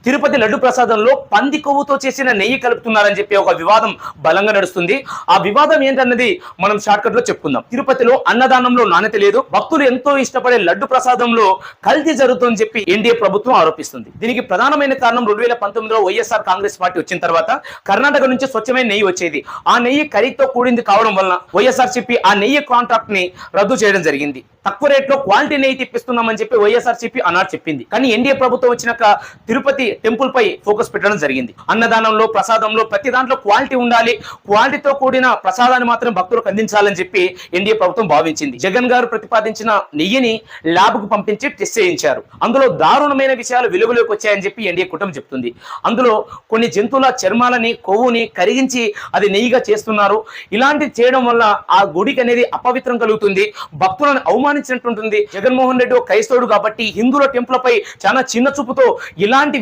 తిరుపతి లడ్డు ప్రసాదంలో పంది కొవ్వుతో చేసిన నెయ్యి కలుపుతున్నారని చెప్పి ఒక వివాదం బలంగా నడుస్తుంది. ఆ వివాదం ఏంటన్నది మనం షార్ట్ కట్ లో చెప్పుకుందాం. తిరుపతిలో అన్నదానంలో నాణ్యత లేదు, భక్తులు ఎంతో ఇష్టపడే లడ్డు ప్రసాదంలో కల్తీ జరుగుతుందని చెప్పి ఎన్డీఏ ప్రభుత్వం ఆరోపిస్తుంది. దీనికి ప్రధానమైన కారణం 2019లో వైఎస్ఆర్ కాంగ్రెస్ పార్టీ వచ్చిన తర్వాత కర్ణాటక నుంచి స్వచ్ఛమైన నెయ్యి వచ్చేది. ఆ నెయ్యి ఖరీదుతో కూడింది కావడం వలన వైఎస్ఆర్సీపీ ఆ నెయ్యి కాంట్రాక్ట్ ని రద్దు చేయడం జరిగింది. తక్కువ రేట్లో క్వాలిటీ నెయ్యి తెప్పిస్తున్నామని చెప్పి వైఎస్ఆర్సీపీ అన్నారు చెప్పింది. కానీ ఎన్డీఏ ప్రభుత్వం వచ్చినాక తిరుపతి టెంపుల్ పై ఫోకస్ పెట్టడం జరిగింది. అన్నదానంలో ప్రసాదంలో ప్రతి దాంట్లో క్వాలిటీ ఉండాలి, క్వాలిటీతో కూడిన ప్రసాదాన్ని మాత్రం భక్తులకు అందించాలని చెప్పి ఎన్డీఏ ప్రభుత్వం భావించింది. జగన్ గారు ప్రతిపాదించిన నెయ్యిని ల్యాబ్ కు పంపించి టెస్ట్ చేయించారు. అందులో దారుణమైన విషయాలు వెలుగులోకి వచ్చాయని చెప్పి ఎన్డీఏ కుటుంబం చెప్తుంది. అందులో కొన్ని జంతువుల చర్మాలని కొవ్వుని కరిగించి అది నెయ్యిగా చేస్తున్నారు. ఇలాంటి చేయడం వల్ల ఆ గుడికి అనేది అపవిత్రం కలుగుతుంది, భక్తులను అవమానించినట్టుంటుంది. జగన్మోహన్ రెడ్డి ఒక క్రైస్తవుడు కాబట్టి హిందువుల టెంపుల్ పై చాలా చిన్న చూపుతో ఇలాంటి